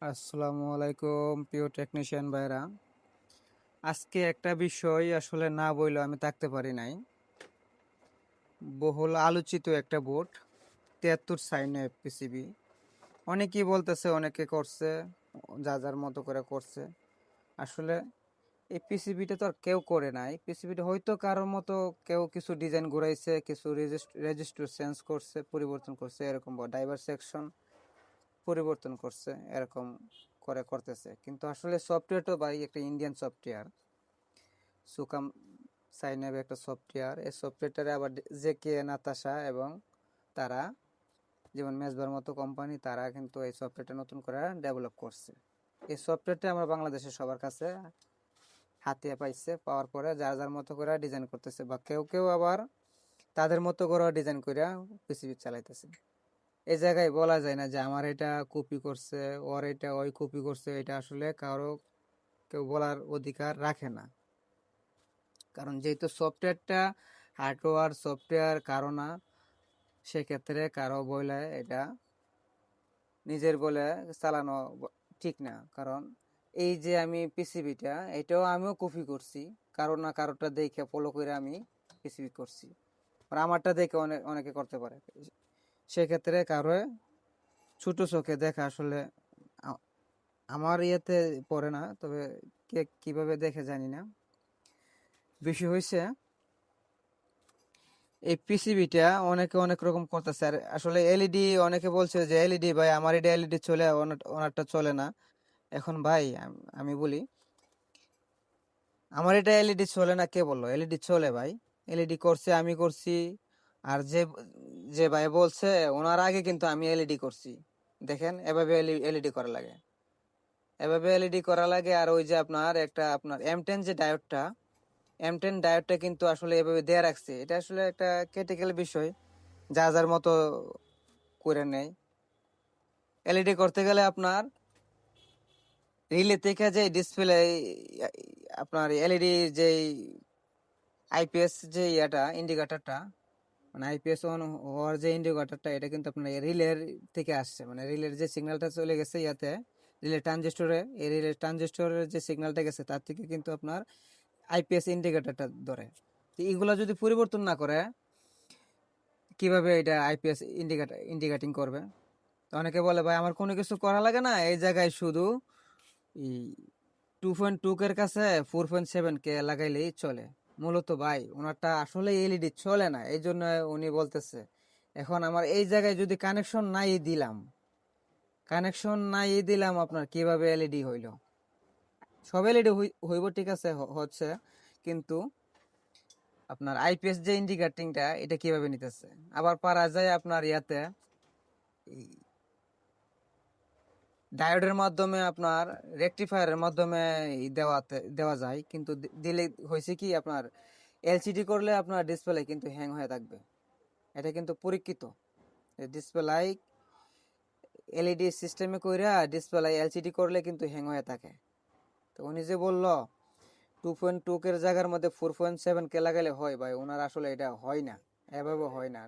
আসসালামু আলাইকুম প্রিয় টেকনিশিয়ান ভাইরা। আজকে একটা বিষয় আসলে না বললেও আমি থাকতে পারি নাই। বহুল আলোচিত একটা বোর্ড 73 সাইনে পিসিবি। অনেকেই বলতেছে অনেকে করছে, যা যার মতো করে করছে। আসলে এই পিসিবিটা তো আর কেউ করে নাই। পিসিবিটা হয়তো কারোর মতো কেউ কিছু ডিজাইন ঘুরাইছে, কিছু রেজিস্টার চেঞ্জ করছে, পরিবর্তন করছে, এরকম ড্রাইভার সেকশন পরিবর্তন করছে, এরকম করে করতেছে। কিন্তু আসলে সফটওয়্যারটা ভাই একটা ইন্ডিয়ান সফটওয়্যার, সুকাম সাইনাবে একটা সফটওয়্যার। এই সফটওয়্যারটারে আবার জে কে নাতাশা এবং তারা, যেমন মেজবার মতো কোম্পানি, তারা কিন্তু এই সফটওয়্যারটা নতুন করে ডেভেলপ করছে। এই সফটওয়্যারটা আমরা বাংলাদেশের সবার কাছে হাতিয়ে পাইছে, পাওয়ার পরে যার যার মতো করে ডিজাইন করতেছে, বা কেউ কেউ আবার তাদের মতো করে ডিজাইন করে পিসিবি চালাইতেছে। এই জায়গায় বলা যায় না যে আমার এটা কপি করছে, ওর এটা ওই কপি করছে। এটা আসলে কারো কেউ বলার অধিকার রাখে না, কারণ যেহেতু সফটওয়্যারটা হার্ডওয়্যার সফটওয়্যার কারো না, সেক্ষেত্রে কারো বলে এটা নিজের বলে চালানো ঠিক না। কারণ এই যে আমি পিসিবিটা, এটাও আমিও কপি করছি, কারো না কারোটা দেখে ফলো করে আমি পিসিবি করছি। আর আমারটা দেখে অনেকে করতে পারে। সেক্ষেত্রে কারো ছোট চোখে দেখা আসলে আ- আমার ইয়েতে পড়ে না, তবে কে কিভাবে দেখে জানি না। বেশি হয়েছে এই পিসিবিটা অনেকে অনেক রকম করতেছে। আর আসলে এলইডি, অনেকে বলছে যে এলইডি ভাই আমার এটা এলইডি চলে, ওনারটা চলে না। এখন ভাই আমি বলি, আমার এটা এলইডি চলে না কে বললো? এলইডি চলে ভাই, এলইডি করছে, আমি করছি। আর যে যে ভাই বলছে ওনার আগে কিন্তু আমি এলইডি করছি। দেখেন এভাবে এলইডি করা লাগে, এভাবে এলইডি করা লাগে। আর ওই যে আপনার M10 যে ডায়োডটা, M10 ডায়োডটা কিন্তু আসলে এভাবে দেয়া রাখছে। এটা আসলে একটা ক্রিটিক্যাল বিষয়, যা যার মতো করে নেয়। এলইডি করতে গেলে আপনার রিলে থেকে যে ডিসপ্লে, আপনার এলইডি যে আইপিএস যে ইন্ডিকেটরটা, মানে আইপিএস অন হওয়ার যে ইন্ডিকেটরটা, এটা কিন্তু আপনার রিলের থেকে আসছে। মানে রিলের যে সিগন্যালটা চলে গেছে ইয়াতে, রিলে ট্রানজিস্টরে, এই রিলে ট্রানজিস্টরের যে সিগন্যালটা গেছে তার থেকে কিন্তু আপনার আইপিএস ইন্ডিকেটরটা ধরে। তো এগুলা যদি পরিবর্তন না করে, কিভাবে এটা আইপিএস ইন্ডিকেটিং করবে? তো অনেকে বলে ভাই আমার কোনো কিছু করা লাগে না, এই জায়গায় শুধু এই 2.2 এর কাছে 4.7 কে লাগাইলেই চলে। মূলত ভাই ওনারটা আসলে এলইডি চলে না, এই জন্য উনি বলতেছে। এখন আমার এই জায়গায় যদি কানেকশন নাই দিলাম আপনার কিভাবে এলইডি হইল? সব এলইডি হইব, ঠিক আছে, হচ্ছে, কিন্তু আপনার আইপিএস যে ইন্ডিকেটিংটা এটা কিভাবে নিতেছে? আবার পারা যায় আপনার ইয়াতে ডায়োডের মাধ্যমে, আপনার রেকটিফায়ারের মাধ্যমে দেওয়া যায়, কিন্তু দিলে হয়েছে কি আপনার এলসিডি করলে আপনার ডিসপ্লে কিন্তু হ্যাং হয়ে থাকবে। এটা কিন্তু পরীক্ষিত। ডিসপ্লে এলইডি সিস্টেমে কইরা ডিসপ্লে এলসিডি করলে কিন্তু হ্যাং হয়ে থাকে। তো উনি যে বলল 2.2 এর জায়গার মধ্যে 4.7 কে লাগালে হয়, ভাই ওনার আসলে এটা হয় না, এভাবে হয় না।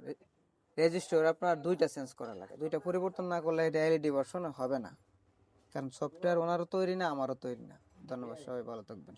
রেজিস্টার আপনার দুইটা চেঞ্জ করা লাগে, দুইটা পরিবর্তন না করলে এটা এলইডি ভার্সন হবে না। কারণ সফটওয়্যার ওনারও তৈরি না, আমারও তৈরি না। ধন্যবাদ, সবাই ভালো থাকবেন।